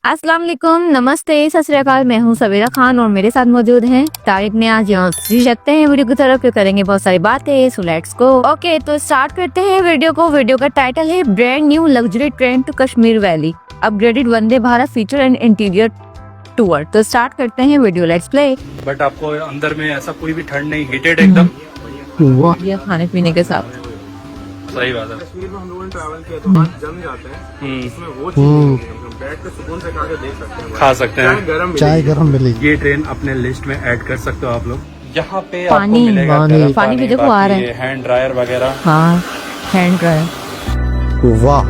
अस्सलाम वालेकुम, नमस्ते, सत श्री अकाल। मैं हूँ सवेरा खान और मेरे साथ मौजूद हैं तारिक नियाज। यहाँ चलते हैं वीडियो की तरफ, करेंगे बहुत सारी बातें। So let's go. ओके, तो स्टार्ट करते हैं वीडियो को। वीडियो का टाइटल है brand new luxury train to Kashmir valley, upgraded Vande Bharat feature and interior tour. तो स्टार्ट करते हैं वीडियो, लेट्स प्ले। बट आपको अंदर में ऐसा कोई भी ठंड नहीं, हीटेड एकदम। ये खाने पीने के साथ सही बात है। कश्मीर में हम लोगों ने ट्रैवल किया तो हाथ जम जाते हैं, इसमें वो चीज नहीं है। हम बैठ के सुकून से खा के देख सकते हैं, खा सकते हैं। चाय गरम मिलेगी। ये ट्रेन अपने लिस्ट में ऐड कर सकते हो आप लोग। यहाँ पे पानी- आपको मिलेगा पानी- गर्म पानी भी देखो आ रहा है। हैंड ड्रायर वगैरह। हाँ, हैंड ड्रायर। वाह,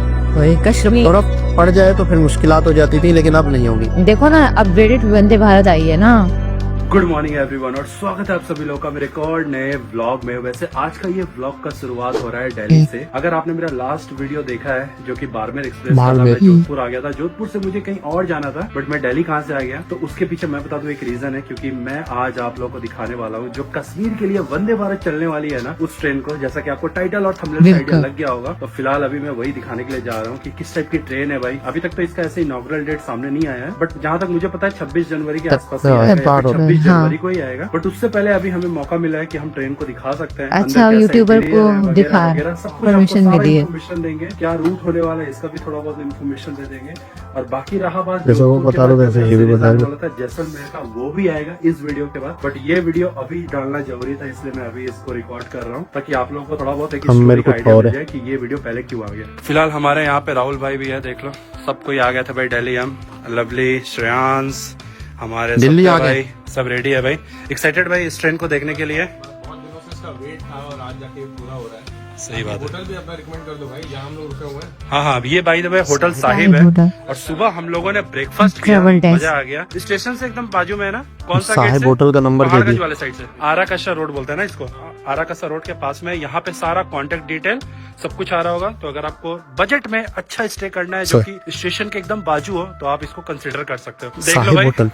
कश्मीर बर्फ पड़ जाए तो फिर मुश्किलात हो जाती थी, लेकिन अब नहीं होगी। देखो ना, अपग्रेडेड वंदे भारत आई है ना। गुड मॉर्निंग एवरीवन और स्वागत है आप सभी लोगों का मेरे एक और नए व्लॉग में। वैसे आज का ये व्लॉग का शुरुआत हो रहा है दिल्ली से। अगर आपने मेरा लास्ट वीडियो देखा है जो कि बाड़मेर एक्सप्रेस का था, मैं जोधपुर आ गया था। जोधपुर से मुझे कहीं और जाना था, बट मैं दिल्ली कहाँ से आ गया, तो उसके पीछे मैं बता दूं एक रीजन है। क्योंकि मैं आज आप लोगों को दिखाने वाला हूँ जो कश्मीर के लिए वंदे भारत चलने वाली है ना, उस ट्रेन को। जैसा कि आपको टाइटल और थंबनेल से आइडिया लग गया होगा, तो फिलहाल अभी मैं वही दिखाने के लिए जा रहा हूँ कि किस टाइप की ट्रेन है भाई। अभी तक तो इसका ऐसे इनॉग्रल डेट सामने नहीं आया है, बट जहाँ तक मुझे पता है 26 जनवरी के आसपास 26 जनवरी को ही आएगा। बट उससे पहले अभी हमें मौका मिला है कि हम ट्रेन को दिखा सकते हैं। अच्छा, यूट्यूबर को दिखा परमिशन मिली है। इन्फॉर्मेशन देंगे, क्या रूट होने वाला है इसका भी थोड़ा बहुत इन्फॉर्मेशन दे देंगे। और बाकी रहा बात जैसे वो बता दो वैसे ये भी बता दो। जैसलमेर का, वो भी आएगा इस वीडियो के बाद। बट ये वीडियो अभी डालना जरूरी था, इसलिए मैं अभी इसको रिकॉर्ड कर रहा हूँ ताकि आप लोगों को थोड़ा बहुत एक आइडिया मिल जाए कि ये वीडियो पहले क्यों आ गया। फिलहाल हमारे यहाँ पे राहुल भाई भी है, देख लो। सब कोई आ गया था भाई दिल्ली। हम लवली, श्रेयांश, हमारे दिल्ली आ भाई सब रेडी है भाई। एक्साइटेड भाई इस ट्रेन को देखने के लिए। बहुत दिनों से इसका वेट था और आज जाके पूरा हो रहा है। सही बात है। होटल भी अपना रिकमेंड कर दो भाई, जहाँ हम लोग रुके हुए हैं। हाँ, ये by the way hotel Sahib है। और सुबह हम लोगों ने ब्रेकफास्ट किया, ट्रैवल डेस्क। मजा आ गया। स्टेशन से एकदम बाजू में है ना। कौन सा साहिब गेट से? होटल का नंबर दे पहाड़गंज दिया। वाले साइड से आरा कशा रोड बोलते हैं ना इसको। आरा कशा रोड के पास में यहाँ पे सारा कांटेक्ट डिटेल सब कुछ आ रहा होगा। तो अगर आपको बजट में अच्छा स्टे करना है जो कि स्टेशन के एकदम बाजू हो, तो आप इसको कंसिडर कर सकते हो। देख लो साहिब भाई, होटल।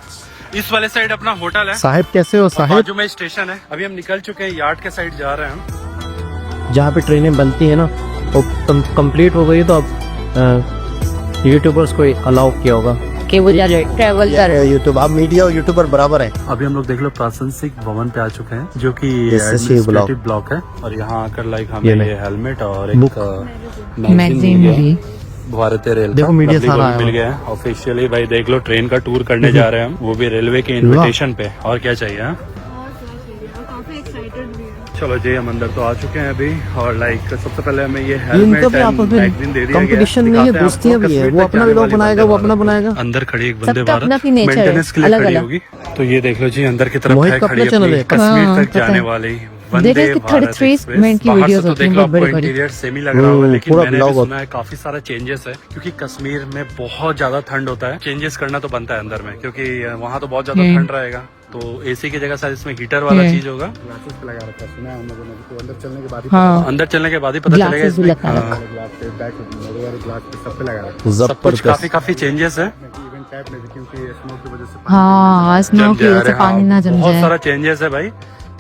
इस वाले साइड अपना होटल है। साहिब कैसे हो? साहिब बाजू में स्टेशन है। अभी हम निकल चुके हैं, यार्ड के साइड जा रहे हैं हम। जहाँ पे ट्रेनें बनती है ना, वो कंप्लीट हो गई तो अब यूट्यूबर्स को अलाउ किया होगा कि वो ट्रैवल कर यूट्यूब। अब मीडिया और यूट्यूबर बराबर है। अभी हम लोग देख लो प्रशासनिक भवन पे आ चुके हैं जो कि SSC एडमिनिस्ट्रेटिव ब्लॉक है। और यहाँ आकर लाइक हमें ये हेलमेट और एक मैगजीन मिली। भारतीय रेल देखो, मीडिया सारा आया मिल हुआ। गया है ऑफिशियली भाई। देख लो ट्रेन का टूर करने जा रहे हैं हम, वो भी रेलवे के इनविटेशन पे। और क्या चाहिए? हाँ? चलो जी, हम अंदर तो आ चुके हैं अभी। और लाइक सबसे पहले हमें ये हेलमेट इनका भी आपस में मैगजीन दे दिया गया है। कंपटीशन नहीं है, दिखाते हैं दोस्तियां आपको भी है। कश्मीर वो तक अपना जाने व्लॉग वाली बनाएगा, वो अपना बनाएगा। अंदर खड़ी एक वंदे सबका भारत अपना अपनी nature है, मेंटेनेंस के लिए खड़ी अलग-अलग। होगी। तो ये देख लो जी, अंदर की तरफ मोहित है का खड़ी अपना चैनल अपनी है। कश्मीर हाँ, तक पता जाने है। वाली देखो वंदे इसकी भारत 33 एक्सप्रेस। मिनट की बाहर से वीडियोस तो होती देख हैं, लो बहुत आपको बड़ी-बड़ी। इंटीरियर सेमी लग रहा होगा, लेकिन पूरा मैंने भी ब्लॉग सुना है काफी सारा चेंजेस है। क्योंकि कश्मीर में बहुत ज्यादा ठंड होता है, चेंजेस करना तो बनता है अंदर में, क्योंकि वहाँ तो बहुत ज्यादा ठंड रहेगा। तो एसी की जगह शायद इसमें हीटर वाला चीज होगा। ग्लासेस पे लगा रखा है, सुना है हम लोगों ने। तो अंदर चलने के बाद ही हाँ, अंदर चलने के बाद ही पता चलेगा ग्लासेस भी इसमें। लगा रखा हाँ, ग्लास पे बैक ग्लास पे सब पे लगा रखा है। सब कुछ काफी चेंजेस है। इवेंट टाइप में, क्योंकि स्मोक की वजह से हाँ, स्नो जम की जाए, वजह से अरे पानी हाँ, ना जम बहुत जाए। सारा चेंजेस है भाई।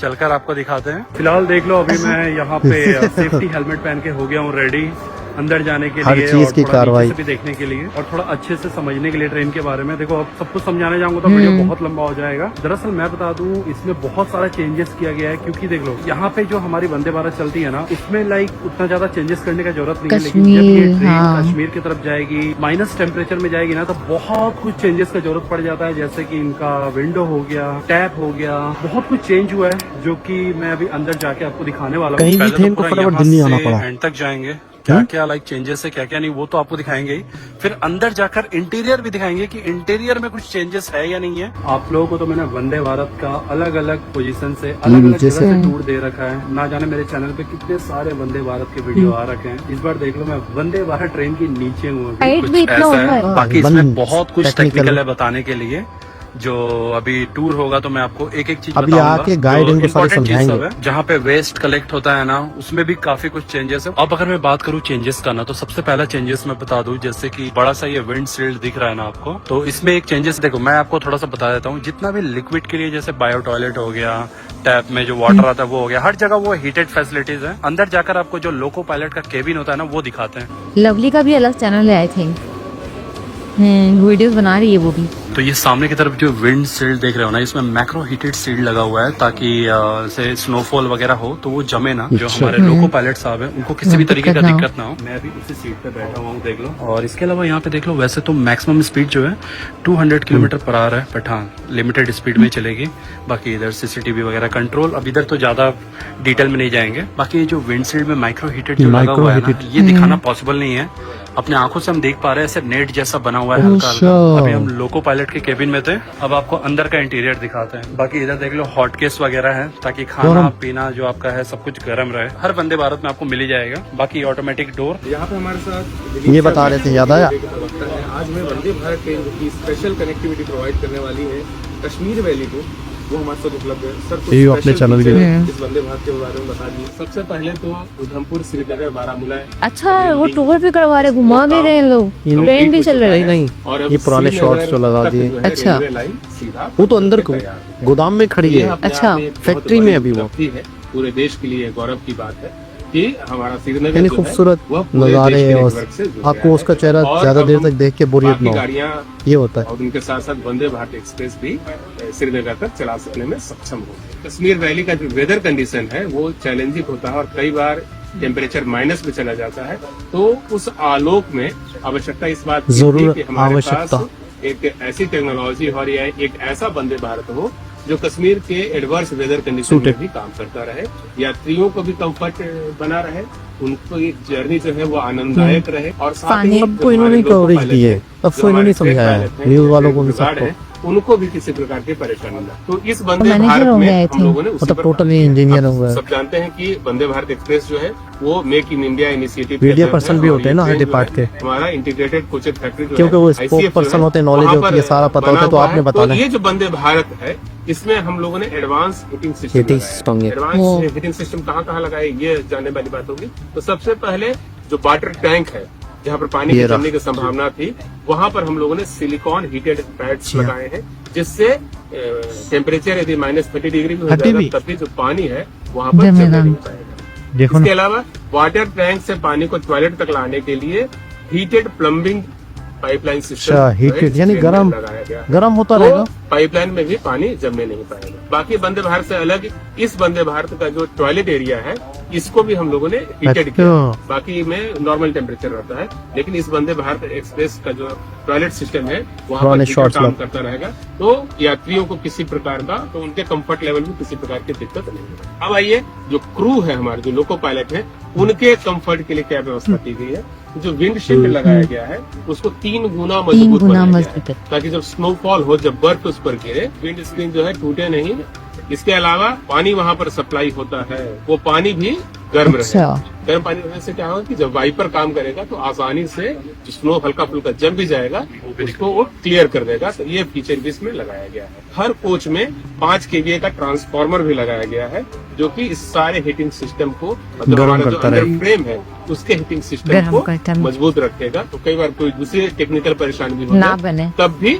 चलकर आपको दिखाते हैं। फिलहाल देख लो, अभी मैं यहाँ पे सेफ्टी हेलमेट पहन के हो गया हूँ रेडी अंदर जाने के हर लिए। चीज और की थोड़ा कार्रवाई नीचे से भी देखने के लिए और थोड़ा अच्छे से समझने के लिए ट्रेन के बारे में। देखो, अब सब कुछ समझाने जाऊंगा तो वीडियो बहुत लंबा हो जाएगा। दरअसल मैं बता दूं, इसमें बहुत सारा चेंजेस किया गया है। क्योंकि देख लो, यहाँ पे जो हमारी वंदे भारत चलती है ना, उसमें लाइक उतना ज्यादा चेंजेस करने का जरूरत नहीं है। लेकिन जब ये कश्मीर, ट्रेन हाँ। कश्मीर की तरफ जाएगी, माइनस टेम्परेचर में जाएगी ना, तो बहुत कुछ चेंजेस का जरूरत पड़ जाता है। जैसे कि इनका विंडो हो गया, टैप हो गया, बहुत कुछ चेंज हुआ है जो कि मैं अभी अंदर जाके आपको दिखाने वाला हूँ। कहीं भी पहले ट्रेन तो को पूरा फटाफट यहाँ दिल्ली आना से पड़ा। एंड तक जाएंगे, क्या क्या लाइक चेंजेस है, क्या क्या नहीं, वो तो आपको दिखाएंगे ही। फिर अंदर जाकर इंटीरियर भी दिखाएंगे कि इंटीरियर में कुछ चेंजेस है या नहीं है। आप लोगों को तो मैंने वंदे भारत का अलग अलग पोजीशन से अलग अलग जगह से टूर दे रखा है। ना जाने मेरे चैनल पे कितने सारे वंदे भारत के वीडियो आ रखे हैं। इस बार देख लो, मैं वंदे भारत ट्रेन के नीचे हूँ। हाइट कुछ भी इतना ऐसा ऊंचा है। है। बाकी इसमें वन बहुत कुछ technical टेक्निकल है बताने के लिए। जो अभी टूर होगा तो मैं आपको एक एक चीज अभी बताऊंगा। आके गाइड जो इनको सारे important चीज समझाएंगे। सब है। जहाँ पे वेस्ट कलेक्ट होता है ना, उसमें भी काफी कुछ चेंजेस है। अब अगर मैं बात करूँ चेंजेस का ना, तो सबसे पहला चेंजेस मैं बता दूं, जैसे कि बड़ा सा ये विंड शील्ड दिख रहा है ना आपको, तो इसमें एक चेंजेस देखो, मैं आपको थोड़ा सा बता देता हूँ। जितना भी लिक्विड के लिए, जैसे बायो टॉयलेट हो गया, टैप में जो वाटर आता है वो हो गया, हर जगह वो हीटेड फैसिलिटीज है। अंदर जाकर आपको जो लोको पायलट का केबिन होता है ना, वो दिखाते हैं। लवली का भी अलग चैनल है आई थिंक। वीडियोस बना रही है वो भी। तो ये सामने की तरफ जो विंड शील्ड देख रहे हो ना, इसमें मैक्रो हीटेड शील्ड लगा हुआ है ताकि से स्नोफॉल वगैरह हो तो वो जमे ना। जो हमारे लोको पायलट साहब हैं उनको किसी भी तरीके का दिक्कत ना हो। मैं अभी उसी सीट पे बैठा हुआ हूँ, देख लो। और इसके अलावा यहाँ पे देख लो, वैसे तो मैक्सिमम स्पीड जो है 200 किलोमीटर पर आवर है, बट हाँ लिमिटेड स्पीड में चलेगी। बाकी इधर CCTV वगैरह कंट्रोल, अब इधर तो ज्यादा डिटेल में नहीं जाएंगे। बाकी जो विंडशील्ड में माइक्रो हीटेड जो लगा हुआ है ना, ये दिखाना पॉसिबल नहीं है। अपने आंखों से हम देख पा रहे हैं ऐसे नेट जैसा बना हुआ है हल्का हल्का। अभी हम लोको पायलट के केबिन में थे, अब आपको अंदर का इंटीरियर दिखाते हैं। बाकी इधर देख लो हॉट केस वगैरह है ताकि खाना पीना जो आपका है सब कुछ गर्म रहे। हर वंदे भारत में आपको मिल ही जाएगा। बाकी ऑटोमेटिक डोर। यहाँ पे हमारे साथ ये बता रहे थे, याद आया? आज हमें वंदे भारत ट्रेन की स्पेशल कनेक्टिविटी प्रोवाइड करने वाली है कश्मीर वैली को, वो हमारे साथ उपलब्ध है। सर कुछ ये अपने special चैनल के feature लिए। इस वंदे भारत के बारे में बता दीजिए। सबसे पहले तो उधमपुर, श्रीनगर, बारामूला अच्छा वो टूर भी करवा रहे, घुमा भी रहे हैं लोग, ट्रेन भी चल रही है। नहीं और अब ये पुराने श्रीनगर शॉट्स जो लगा तक दिए। जो है अच्छा। रेलवे लाइन सीधा वो तो अंदर को तैयार है। गोदाम में खड़ी ये है। अपने अच्छा, आप में एक बहुत फैक्ट्री में बड़ी अभी वो। उपलब्धि है। पूरे देश के लिए गौरव की बात है कि हमारा श्रीनगर यानी जो है, खूबसूरत वह पूरे नजारे देश के और नेटवर्क से जुड़ आपको गया उसका है। चेहरा और ज्यादा अब देर हम तक देख के बोरियत बाकी ना हो, गाड़ियां ये होता है। और उनके साथ साथ वंदे भारत एक्सप्रेस भी श्रीनगर तक चला सकने में सक्षम हो। कश्मीर वैली का जो वेदर कंडीशन है वो चैलेंजिंग होता है और कई बार टेम्परेचर माइनस में चला जाता है। तो उस आलोक में आवश्यकता इस बात की थी जरूर कि हमारे आवश्यकता। पास एक ऐसी टेक्नोलॉजी और या एक ऐसा वंदे भारत हो जो कश्मीर के एडवर्स वेदर कंडीशन में Suited। भी काम करता रहे, यात्रियों को भी कंफर्ट बना रहे, उनको एक जर्नी जो है वो आनंददायक रहे। और साथ ही पानी- जो अब इन्होंने हमारे लोको coverage पायलट दी है, हैं, अब जो तो इन्होंने हमारे समझाया है, पायलट हैं, न्यूज़ वालों को भी जो गार्ड सबको। हैं, उनको भी किसी प्रकार की परेशानी ना। तो इस वंदे मैनेजर भारत हो में गया, I हम लोगों ने उसी मतलब पर टोटली काम किया। इंजीनियर आप हुआ है। सब जानते हैं कि वंदे भारत एक्सप्रेस जो है वो मेक इन इंडिया इनिशिएटिव के मीडिया तहत पर्सन है भी और होते हैं ये ना हर ट्रेन जो डिपार्ट है, के। हमारा इंटीग्रेटेड कोचर फैक्ट्री जो क्योंकि है, वो ICF स्पोक जो पर्सन है, होते हैं, नॉलेज वहाँ होती है, पर सारा पता बना होता है, तो हुआ आपने बताना तो है। ये जो वंदे भारत है इसमें हम लोगों ने advance heating system Heating system है। एडवांस हीटिंग सिस्टम कहाँ लगाए ये जानने वाली बात होगी। तो सबसे पहले जो वाटर टैंक है जहाँ पर पानी ये की रहा। जमने की संभावना थी, वहाँ पर हम लोगों ने सिलिकॉन हीटेड पैड्स लगाए हैं, जिससे टेम्परेचर यदि -30 डिग्री भी हो हड्डी जाएगा भी। तब भी जो पानी है वहाँ पर जमेगा जमने नहीं नहीं। पाएगा। देखो इसके ना, अलावा वाटर टैंक से पानी को टॉयलेट तक लाने के लिए हीटेड प्लम्बिंग पाइपलाइन सिस्टम अच्छा, heated, यानी गरम लगाया गया है। गर्म होता तो रहेगा। पाइपलाइन में भी पानी जमने नहीं पाएगा। बाकी वंदे भारत से अलग इस वंदे भारत का जो टॉयलेट एरिया है इसको भी हम लोगों ने हीटेड अच्छा। किया। बाकी में नॉर्मल टेम्परेचर रहता है, लेकिन इस वंदे भारत एक्सप्रेस का जो टॉयलेट सिस्टम है वहाँ पर पुराने heater shots काम लग- करता रहेगा। तो यात्रियों को किसी प्रकार का, तो उनके कंफर्ट लेवल में किसी प्रकार की दिक्कत नहीं होगी। अब आइए जो क्रू है हमारे, जो लोको पायलट है, उनके कंफर्ट के लिए क्या व्यवस्था की गई है। जो विंडशील्ड लगाया गया है उसको 3 गुना मजबूत गुना बनाया गया मजबूत है, है। ताकि जब स्नोफॉल हो, जब बर्फ उस पर गिरे, विंड स्क्रीन जो है टूटे नहीं। इसके अलावा पानी वहाँ पर सप्लाई होता है, वो पानी भी गर्म अच्छा। रहेगा। गर्म पानी रहने से क्या होगा कि जब वाइपर काम करेगा तो आसानी से जो स्नो हल्का फुल्का जम भी जाएगा उसको वो क्लियर कर देगा। तो ये फीचर भी इसमें लगाया गया है। हर कोच में 5 kVA का ट्रांसफार्मर भी लगाया गया है, जो कि इस सारे हीटिंग सिस्टम को, मतलब गर्म हमारा जो करता अंदर रहेगा। फ्रेम है उसके हीटिंग सिस्टम गर्म को करता है। मजबूत रखेगा। तो कई बार कोई दूसरी टेक्निकल परेशानी भी हो ना जाए बने। तब भी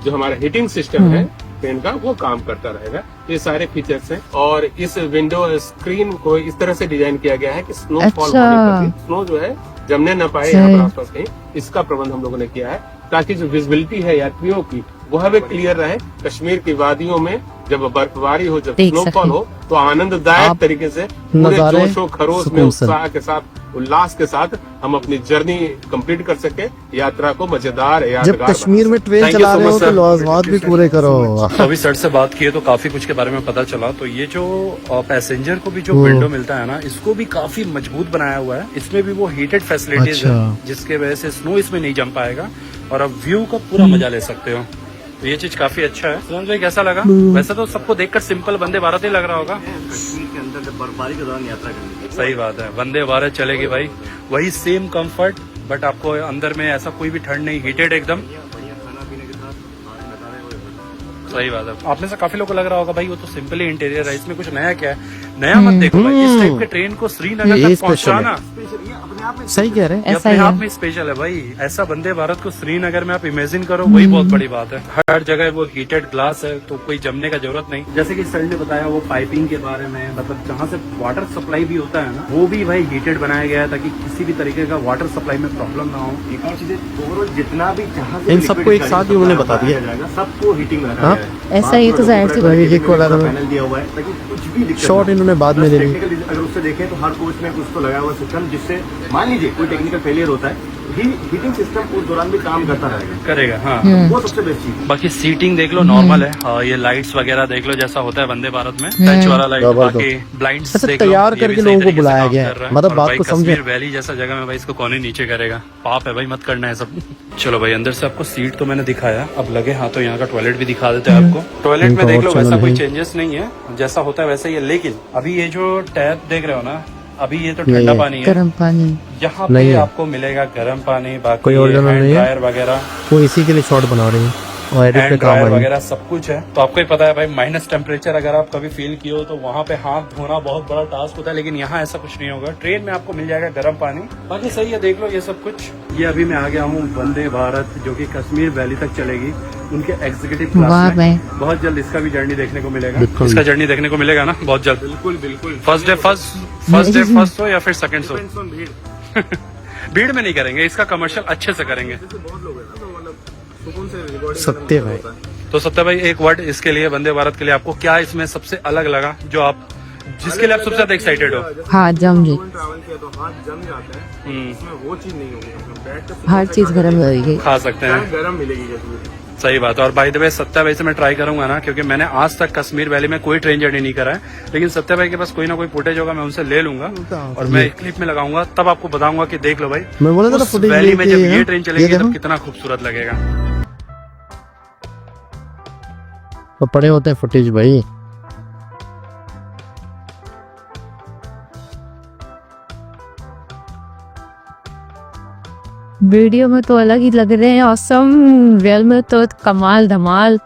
जो हमारा हीटिंग सिस्टम है ट्रेन का वो काम करता रहेगा। ये सारे फीचर्स हैं। और इस विंडो स्क्रीन को इस तरह से डिजाइन किया गया है कि स्नोफॉल अच्छा। होने पर भी स्नो जो है जमने न पाए यहाँ पर आसपास कहीं, इसका प्रबंध हम लोगों ने किया है, ताकि जो विजिबिलिटी है यात्रियों की वह भी क्लियर रहे। कश्मीर की वादियों में जब बर्फबारी हो, जब देख स्नोफॉल सकें। हो, तो आनंददायक आप तरीके से पूरे नजारे जोशो खरोश में, सुकून से। उत्साह के साथ, उल्लास के साथ हम अपनी जर्नी कंप्लीट कर सके, यात्रा को मजेदार जब यादगार कश्मीर में ट्रेन Thank you चला so रहे हो much, तो sir. लाजवाब भी पूरे करो। तो अभी सर से बात किए तो काफी कुछ के बारे में पता चला। तो ये जो पैसेंजर को भी जो विंडो मिलता है ना, इसको भी काफी मजबूत बनाया हुआ है। इसमें भी वो हीटेड फैसिलिटीज अच्छा। है, जिसके वजह से स्नो इसमें नहीं जम पाएगा और आप व्यू का पूरा मजा ले सकते हो। तो ये चीज काफी अच्छा है। सुरेंद्र भाई कैसा लगा? वैसे तो सबको देखकर सिंपल वंदे भारत ही लग रहा होगा। कश्मीर के अंदर जब बर्फबारी के दौरान यात्रा करनी सही बात है, वंदे भारत चलेगी भाई, वही सेम कंफर्ट, बट आपको अंदर में ऐसा कोई भी ठंड नहीं, हीटेड एकदम। बढ़िया खाना पीने के साथ नजारे हो। सही बात है। आप में से काफी लोगों को लग रहा होगा भाई वो तो सिंपल ही इंटीरियर है, इसमें कुछ नया क्या है। नया मत देखो भाई, इस टाइप के ट्रेन को श्रीनगर ये तक पहुंचाना सही कह रहे हैं। ऐसा अपने ही आप है। में स्पेशल है भाई। ऐसा वंदे भारत को श्रीनगर में आप इमेजिन करो, वही बहुत बड़ी बात है। हर जगह वो हीटेड ग्लास है, तो कोई जमने का जरूरत नहीं। जैसे कि सर ने बताया वो पाइपिंग के बारे में, मतलब जहाँ से वाटर सप्लाई भी होता है ना, वो भी भाई हीटेड बनाया गया है ताकि किसी भी तरीके का वाटर सप्लाई में प्रॉब्लम ना हो। एक और चीज ओवरऑल जितना भी जहाँ से इन सबको एक साथ ही उन्होंने बता दिया। जाएगा सबको हीटिंग में रखा हाँ? गया है। ऐसा ही तो जाहिर सी बात है। ये कोला था। पैनल दिया हुआ है ताकि कुछ भी दिक्कत शॉर्ट ना हो। इन्होंने बाद में प्लस दे दी। टेक्निकल अगर उससे देखें तो हर कोच में कुछ तो लगा हुआ सिस्टम, जिससे मान लीजिए कोई टेक्निकल फेलियर होता है, हीटिंग सिस्टम उस दौरान भी काम करता रहेगा। करेगा। हाँ, वो सबसे बेस्ट चीज है। बाकी सीटिंग देख लो नॉर्मल है। ये लाइट्स वगैरह देख लो जैसा होता है वंदे भारत में, टच वाला लाइट। बाकी ब्लाइंड्स अच्छा, देख लो, तैयार ये भी करके सही लोगों को तरीके से बुलाया काम गया है। कर रहा मतलब और बात भाई को समझे। कश्मीर वैली जैसा जगह में भाई इसको कौन ही नीचे करेगा। पाप है भाई, मत करना है सब। चलो भाई, अंदर से आपको सीट तो मैंने दिखाया, अब लगे हाँ तो यहाँ का टॉयलेट भी दिखा देते हैं आपको। टॉयलेट में इनका देख लो और वैसा चैनल कोई है। चेंजेस नहीं है, जैसा होता है वैसा ही है। लेकिन अभी ये जो टैप देख रहे हो ना, अभी ये तो ठंडा पानी है, गर्म पानी। यहाँ नहीं पे है। आपको मिलेगा गर्म पानी। बाकी कोई original हैंड नहीं है? ड्रायर वगैरह, वो इसी के लिए शॉर्ट बना रही है और एडिट पे हैंड काम ड्रायर आ रही है। वगैरह सब कुछ है। तो आपको ही पता है भाई, माइनस टेम्परेचर अगर आप कभी फील किए हो तो वहाँ पे हाथ धोना बहुत बड़ा टास्क होता है, लेकिन यहाँ ऐसा कुछ नहीं होगा। ट्रेन में आपको मिल जाएगा गर्म पानी। बाकी सही है, देख लो ये सब कुछ। ये अभी मैं आ गया हूँ वंदे भारत, जो कि कश्मीर वैली तक चलेगी, उनके एग्जीक्यूटिव वाह क्लास में। भाई। बहुत जल्द इसका भी जर्नी देखने को मिलेगा। बिल्कुल। इसका जर्नी देखने को मिलेगा ना बहुत जल्द। बिल्कुल बिल्कुल। फर्स्ट डे फर्स्ट हो या फिर सेकंड शो। भीड़ में नहीं करेंगे, इसका कमर्शियल अच्छे से करेंगे। बहुत लोग हैं ना, तो मतलब सुकून से रिकॉर्डिंग सत्य भाई। तो सत्य भाई, एक वर्ड इसके लिए, वंदे भारत के लिए आपको क्या इसमें सबसे अलग लगा, जो आप जिसके लिए आप सबसे ज्यादा एक्साइटेड हो? हाँ, जम जी। ट्रैवल किया तो हाथ जम जाता है, इसमें वो चीज नहीं होगी। बैठ के हर चीज गर्म लगेगी। खा सकते हैं, गरम मिलेगी जैसे। सही बात है। और बाय द वे सत्या भाई से मैं ट्राई करूंगा ना, क्योंकि मैंने आज तक कश्मीर वैली में कोई ट्रेन जर्नी नहीं करा है, लेकिन सत्या भाई के पास कोई ना कोई फुटेज होगा, मैं उनसे ले लूंगा और मैं एक क्लिप में लगाऊंगा, तब आपको बताऊंगा कि देख लो भाई, मैं बोला था ना उस footage वैली में लेके जब ये हैं, ट्रेन ये चलेगी देखो। तब कितना खूबसूरत लगेगा। तो पड़े होते हैं फुटेज भाई। वीडियो में तो अलग ही लग रहे हैं, ऑसम। रियल में तो कमाल धमाल।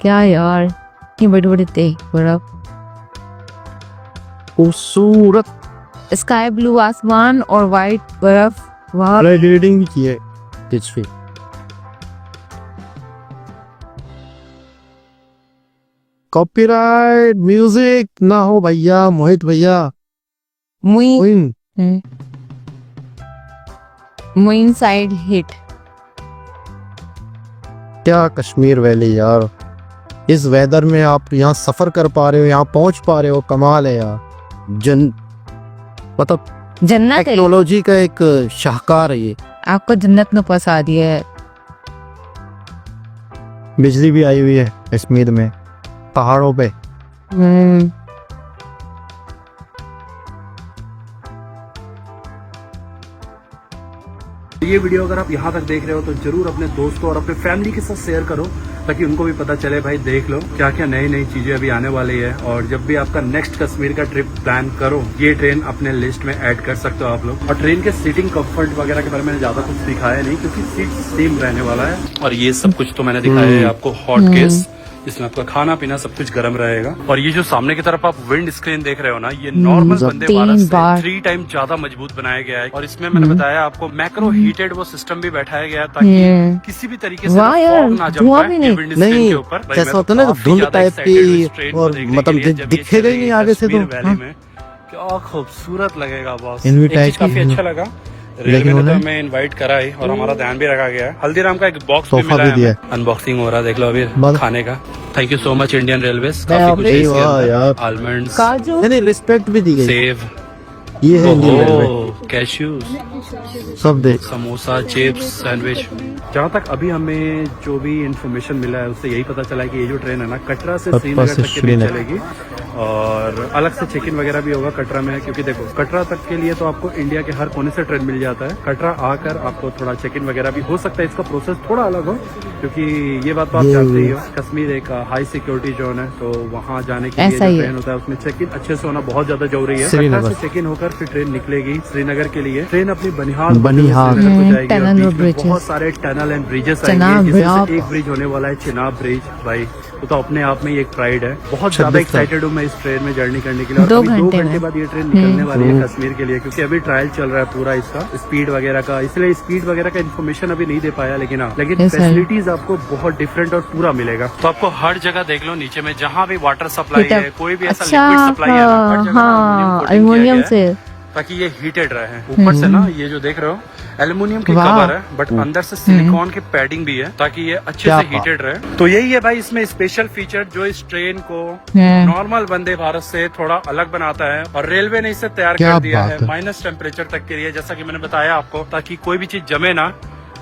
क्या यार, ये बड़े बड़े थे बर्फ, खूबसूरत स्काई ब्लू आसमान और वाइट बर्फ। वाह। एडिटिंग भी की है टिच पे। कॉपीराइट म्यूजिक ना हो भैया, मोहित भैया। Moeen Win। Moeen side hit. क्या कश्मीर वैली यार, इस वेदर में आप यहाँ सफर कर पा रहे हो, यहाँ पहुंच पा रहे हो, कमाल है यार। मतलब जन्नत है, टेक्नोलॉजी का एक शाहकार है ये। आपको जन्नत में फंसा दिया है। बिजली भी आई हुई है कश्मीर में, पहाड़ों पे। ये वीडियो अगर आप यहाँ तक देख रहे हो तो जरूर अपने दोस्तों और अपने फैमिली के साथ शेयर करो, ताकि उनको भी पता चले भाई देख लो क्या क्या नई नई चीजें अभी आने वाली है। और जब भी आपका नेक्स्ट कश्मीर का ट्रिप प्लान करो, ये ट्रेन अपने लिस्ट में ऐड कर सकते हो आप लोग। और ट्रेन के सीटिंग कंफर्ट वगैरह के बारे में ज्यादा कुछ दिखाया नहीं, क्योंकि सीट सेम रहने वाला है। और ये सब कुछ तो मैंने दिखाया है आपको, हॉट केस जिसमें आपका खाना पीना सब कुछ गर्म रहेगा। और ये जो सामने की तरफ आप विंड स्क्रीन देख रहे हो ना, ये नॉर्मल वंदे भारत से 3 टाइम ज्यादा मजबूत बनाया गया है। और इसमें मैंने बताया आपको मैक्रो हीटेड वो सिस्टम भी बैठाया गया है, ताकि किसी भी तरीके से वाह यार, फॉग ना जम धुआं पाए भी नहीं। विंड स्क्रीन नहीं, के ऊपर। भाई, जैसा मैं तो होता है ना काफी धुंध ज्यादा टाइप excited हूँ की, इस ट्रेन को और देखने मतलब के लिए। जब ये दिखेगा ही नहीं चलेगी आगे से तो। कश्मीर वैली में, क्या खूबसूरत लगेगा बॉस। इनवी एक टाइप चीज काफी की, अच्छा लगा, रेलवे लेकिन ने तो उन्हें हमें इनवाइट करा है और हमारा ध्यान भी रखा गया है। हल्दीराम का एक बॉक्स भी तोहफा मिला भी है दिया हमें। अनबॉक्सिंग हो रहा है, देख लो अभी बस। खाने का। Thank you so much Indian railways, मैं काफी कुछ है अभी- इसके वाह यार। अंदर। आलमंड्स, काजू। नहीं रिस्पेक्ट भी दी गई। सेव, ये है इंडियन रेलवे, कैश्यूज, सब दे। Samosa, chips, sandwich. जहाँ तक अभी हमें जो भी इंफॉर्मेशन मिला है उससे यही पता चला है कि ये जो ट्रेन है ना, कटरा से कटरा श्रीनगर से तक के लिए श्रीनगर। चलेगी। और अलग से चेक इन वगैरह भी होगा कटरा में, क्योंकि देखो कटरा तक के लिए तो आपको इंडिया के हर कोने से ट्रेन मिल जाता है। कटरा आकर आपको थोड़ा चेक इन वगैरह भी हो सकता है, इसका प्रोसेस थोड़ा अलग हो, क्योंकि ये बात तो आप जानते ही हो, कश्मीर एक हाई सिक्योरिटी जोन है, तो वहाँ जाने के लिए ऐसा जो ही है। ट्रेन होता है उसमें चेक इन अच्छे से होना बहुत ज्यादा जरूरी है। श्रीनगर कटरा से चेक इन होकर फिर ट्रेन निकलेगी श्रीनगर के लिए। ट्रेन अपनी बनिहाल बनिहाल। श्रीनगर को जाएगी और टनल बीच और में ब्रिजेस। बहुत सारे टनल एंड ब्रिजेस चिनाब आएंगे, जिसमें ब्रिज। से एक ब्रिज होने वाला है चिनाब ब्रिज। भाई वो तो अपने आप में ही एक प्राइड है। बहुत ज्यादा 26 एक्साइटेड हूँ मैं मैं इस ट्रेन में जर्नी करने के लिए। और 2 अभी 2 घंटे घंटे में। बाद ये ट्रेन निकलने वाली है कश्मीर के लिए, क्योंकि अभी ट्रायल चल रहा है पूरा इसका स्पीड वगैरह का, इसलिए स्पीड वगैरह का इन्फॉर्मेशन अभी नहीं दे पाया। लेकिन हाँ, लेकिन Yes, sir. फैसिलिटीज आपको बहुत डिफरेंट और पूरा मिलेगा। तो आपको हर जगह देख लो नीचे में जहाँ भी वाटर सप्लाई है, कोई भी ऐसा अच्छा, लिक्विड सप्लाई है ना, हर जगह हाँ, अल्युमिनियम एल्युमिनियम से, से। ताकि ये हीटेड रहे। ऊपर से ना ये जो देख रहे हो एल्युमिनियम की वाह। कवर है, बट अंदर से सिलिकॉन की पैडिंग भी है, ताकि ये अच्छे से हीटेड रहे। तो यही है भाई इसमें स्पेशल फीचर जो इस ट्रेन को नॉर्मल वंदे भारत से थोड़ा अलग बनाता है। और रेलवे ने इसे तैयार कर दिया है माइनस टेम्परेचर तक के लिए, जैसा कि मैंने बताया आपको, ताकि कोई भी चीज जमे ना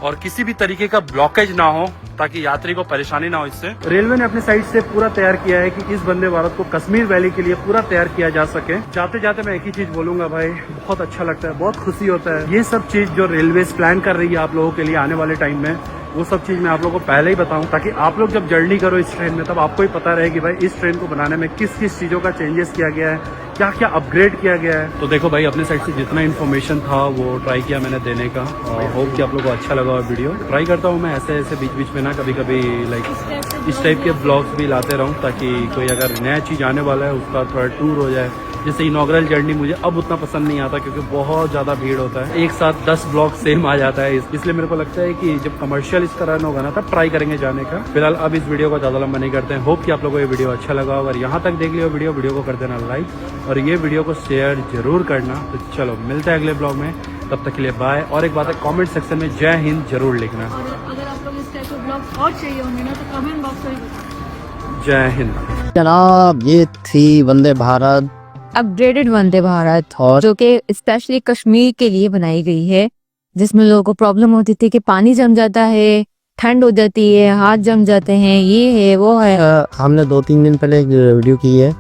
और किसी भी तरीके का ब्लॉकेज ना हो, ताकि यात्री को परेशानी ना हो इससे। रेलवे ने अपने साइड से पूरा तैयार किया है कि इस वंदे भारत को कश्मीर वैली के लिए पूरा तैयार किया जा सके। जाते जाते मैं एक ही चीज बोलूंगा भाई, बहुत अच्छा लगता है, बहुत खुशी होता है। ये सब चीज जो रेलवे प्लान कर रही है आप लोगों के लिए आने वाले टाइम में, वो सब चीज मैं आप लोगों को पहले ही बताऊं, ताकि आप लोग जब जर्नी करो इस ट्रेन में तब आपको ही पता रहे कि भाई इस ट्रेन को बनाने में किस किस चीजों का चेंजेस किया गया है, क्या क्या अपग्रेड किया गया है। तो देखो भाई, अपने साइड से जितना इन्फॉर्मेशन था वो ट्राई किया मैंने देने का, और होप कि आप लोगों को अच्छा लगा वीडियो। ट्राई करता हूँ मैं ऐसे ऐसे बीच बीच में ना कभी कभी लाइक इस टाइप के ब्लॉग्स भी लाते रहूँ, ताकि कोई अगर नया चीज आने वाला है उसका थोड़ा टूर हो जाए। जैसे इनॉग्रल जर्नी मुझे अब उतना पसंद नहीं आता, क्योंकि बहुत ज्यादा भीड़ होता है, एक साथ 10 ब्लॉग सेम आ जाता है। इसलिए मेरे को लगता है कि जब कमर्शियल इस तरह होगा ना, तब ट्राई करेंगे जाने का। फिलहाल अब इस वीडियो को ज्यादा लंबा नहीं करते हैं। होप कि आप लोगों को ये वीडियो अच्छा लगा। अगर यहाँ तक देख लिया वीडियो को कर देना लाइक, और ये वीडियो को शेयर जरूर करना। तो चलो मिलते हैं अगले ब्लॉग में, तब तक के लिए बाय। और एक बात है, कमेंट सेक्शन में जय हिंद जरूर लिखना। और अगर आप लोग इस टाइप के ब्लॉग और चाहिए होंगे ना, तो कमेंट बॉक्स में बताना। जय हिंद। जनाब, ये थी वंदे भारत अपग्रेडेड वंदे भारत, और जो कि स्पेशली कश्मीर के लिए बनाई गई है, जिसमें लोगों को प्रॉब्लम होती थी कि पानी जम जाता है, ठंड हो जाती है, हाथ जम जाते हैं, ये है वो है। हमने 2-3 दिन पहले एक वीडियो की है,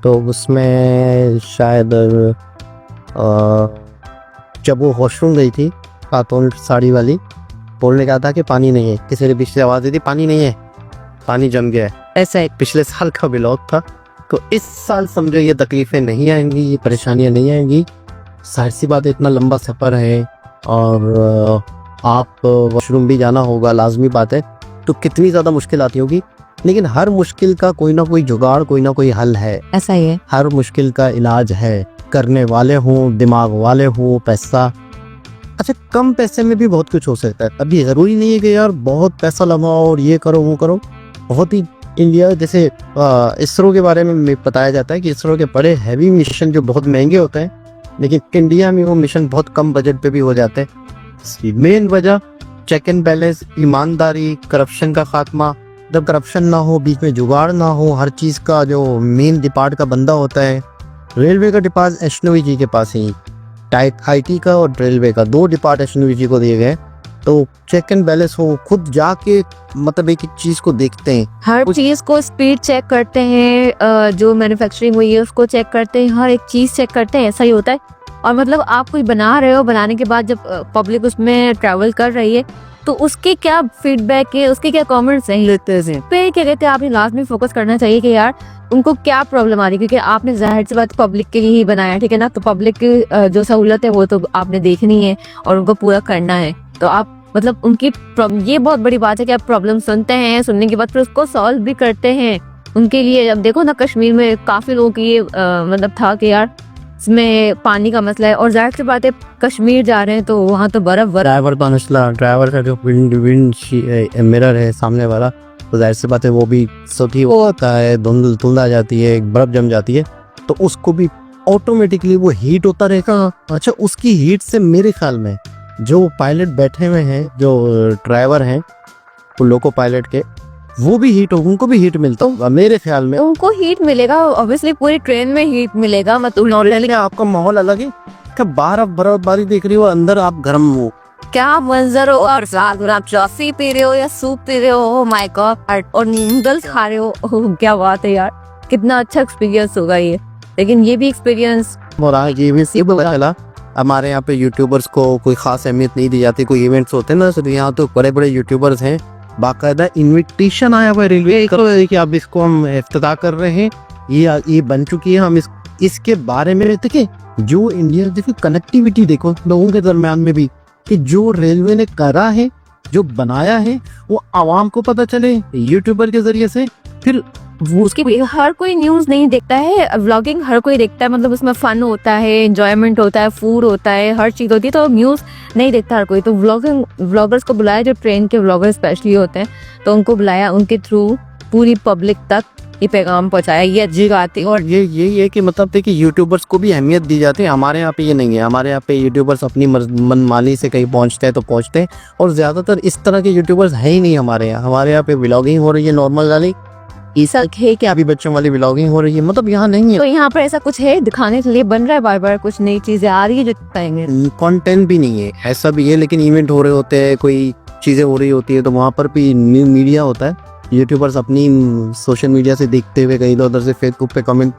तो उसमें शायद जब वो वॉशरूम गई थी खातून साड़ी वाली, बोलने कहा था कि पानी नहीं है, किसी ने पीछे आवाज़ दी थी पानी नहीं है, पानी जम गया है। ऐसा है। पिछले साल का व्लॉग था। तो इस साल समझो ये तकलीफें नहीं आएंगी, ये परेशानियां नहीं आएंगी। जाहिर सी बात है, इतना लंबा सफ़र है और आप वॉशरूम भी जाना होगा, लाजमी बात है, तो कितनी ज़्यादा मुश्किल आती होगी। लेकिन हर मुश्किल का कोई ना कोई जुगाड़, कोई ना कोई हल है। ऐसा ही है। हर मुश्किल का इलाज है, करने वाले हों, दिमाग वाले हों, पैसा। अच्छा, कम पैसे में भी बहुत कुछ हो सकता है। अभी ज़रूरी नहीं है कि यार बहुत पैसा लगाओ और ये करो वो करो। बहुत ही इंडिया जैसे इसरो के बारे में बताया जाता है कि इसरो के बड़े हैवी मिशन जो बहुत महंगे होते हैं, लेकिन इंडिया में वो मिशन बहुत कम बजट पे भी हो जाते हैं। मेन वजह चेक एंड बैलेंस, ईमानदारी, करप्शन का खात्मा। जब करप्शन ना हो, बीच में जुगाड़ ना हो, हर चीज़ का जो मेन डिपार्ट का बंदा होता है, रेलवे का डिपार्ट एशनोई जी के पास ही, IT का और रेलवे का 2 डिपार्ट एशनोई जी को दिए गए। तो चेक एंड बैलेंस हो, खुद जाके मतलब एक एक चीज को देखते हैं, हर चीज को स्पीड चेक करते हैं, जो मैन्युफैक्चरिंग हुई है उसको चेक करते हैं, हर एक चीज चेक करते हैं। ऐसा ही होता है। और मतलब आप कुछ बना रहे हो, बनाने के बाद जब पब्लिक उसमें ट्रैवल कर रही है, तो उसके क्या फीडबैक है, उसके क्या कमेंट्स हैं, लेते हैं पे क्या कहते हैं, आपने लास्ट में फोकस करना चाहिए कि यार उनको क्या प्रॉब्लम आ रही है, क्योंकि आपने जाहिर सी बात पब्लिक के लिए ही बनाया, ठीक है ना। तो पब्लिक की जो सहूलत है वो तो आपने देखनी है और उनको पूरा करना है। तो आप मतलब उनकी ये बहुत बड़ी बात है कि आप प्रॉब्लम सुनते हैं, सुनने के बाद फिर उसको सॉल्व भी करते हैं उनके लिए। अब देखो ना, कश्मीर में काफी लोगों की ये मतलब था कि यार इसमें पानी का मसला है, और जाहिर सी बात है कश्मीर जा रहे हैं तो वहाँ तो बर्फ ड्राइवर का मसला, ड्राइवर का जो विंड मिरर है सामने वाला, तो जाहिर सी बात है वो भी सभी होता है, धुंध आ जाती है, बर्फ जम जाती है, तो उसको भी ऑटोमेटिकली वो हीट होता रहेगा। अच्छा, उसकी हीट से मेरे ख्याल में जो पायलट बैठे हुए हैं, जो ड्राइवर हैं, वो लोको पायलट के, वो भी हीट हो, उनको भी हीट मिलता होगा मेरे ख्याल में। उनको हीट मिलेगा, ऑब्वियसली पूरी ट्रेन में हीट मिलेगा। मतलब नॉर्मली आपका माहौल अलग है, क्या बर्फबारी देख रही हो, अंदर आप गर्म हो, क्या मंजर हो, और साथ में आप कॉफी पी रहे हो या सूप पी रहे हो, माय गॉड, और नूडल्स खा रहे हो, क्या बात है यार, कितना अच्छा एक्सपीरियंस होगा ये। लेकिन ये भी एक्सपीरियंस ये भी चला। हमारे यहाँ पे यूट्यूबर्स को कोई खास अहमियत नहीं दी जाती, कोई इवेंट्स होते हैं ना, तो यहाँ तो बड़े बड़े यूट्यूबर्स हैं, बाकायदा इनविटेशन आया हुआ है रेलवे कि आप इसको हम इफ्तिताह कर रहे हैं, ये बन चुकी है, हम इसके बारे में देखिए, जो इंडिया देखो कनेक्टिविटी देखो लोगों के दरमियान में भी, कि जो रेलवे ने करा है, जो बनाया है, वो आवाम को पता चले यूट्यूबर के जरिए से, फिर वो उसकी हर कोई न्यूज नहीं देखता है, व्लॉगिंग हर कोई देखता है, मतलब उसमें फन होता है, एंजॉयमेंट होता है, फूड होता है, हर चीज होती है, तो न्यूज नहीं देखता हर कोई। तो व्लॉगर्स को बुलाया, जो ट्रेन के व्लॉगर स्पेशली होते हैं, तो उनको बुलाया, उनके थ्रू पूरी पब्लिक तक ये पैगाम पहुंचाया, ये अच्छी बात है। और ये है कि मतलब देखिए यूट्यूबर्स को भी अहमियत दी जाती है। हमारे यहाँ पे ये नहीं है, हमारे यहाँ पे यूट्यूबर्स अपनी मनमानी से कहीं पहुँचते हैं तो पहुँचते हैं, और ज़्यादातर इस तरह के यूट्यूबर्स है ही नहीं हमारे यहाँ। हमारे यहाँ पे व्लॉगिंग हो रही है नॉर्मल वाली, ऐसा है कि अभी बच्चों वाली व्लॉगिंग हो रही है, मतलब यहाँ नहीं है। तो यहाँ पर ऐसा कुछ है दिखाने के लिए बन रहा है, बार बार कुछ नई चीजें आ रही है जो दिखाएंगे। कंटेंट भी नहीं है, ऐसा भी है, लेकिन इवेंट हो रहे होते हैं, कोई चीज़ें हो रही होती है, तो वहाँ पर भी मीडिया होता है। यूट्यूबर्स अपनी सोशल मीडिया से देखते हुए कहीं उधर से फेसबुक पे कमेंट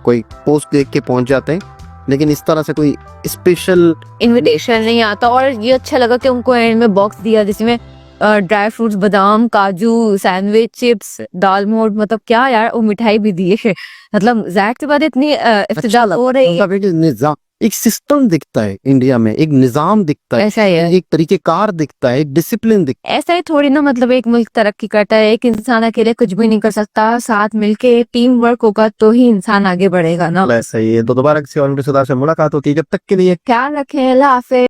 कोई पोस्ट देख के पहुंच जाते हैं, लेकिन इस तरह से कोई स्पेशल इनविटेशन नहीं आता। और ये अच्छा लगा कि उनको एंड में बॉक्स दिया जिसमें ड्राई फ्रूट्स, बादाम, काजू, सैंडविच, चिप्स, दाल मोठ, मतलब क्या यार, वो मिठाई भी दी है। मतलब ज़ाहिर सी बात है, इतनी इफ्तिजा हो रही है। एक निजाम, एक सिस्टम दिखता है इंडिया में, एक निजाम दिखता है, ऐसा ही है। एक तरीकेकार दिखता है, एक डिसिप्लिन दिखता ऐसा ही थोड़ी ना, मतलब एक मुल्क तरक्की करता है, एक इंसान अकेले कुछ भी नहीं कर सकता, साथ मिलके टीम वर्क होगा तो ही इंसान आगे बढ़ेगा ना। है। ऐसा ही है। तो दोबारा किसी और वीडियो से मुलाकात होती है, जब तक के लिए ख्याल रखें, अल्लाह हाफिज़।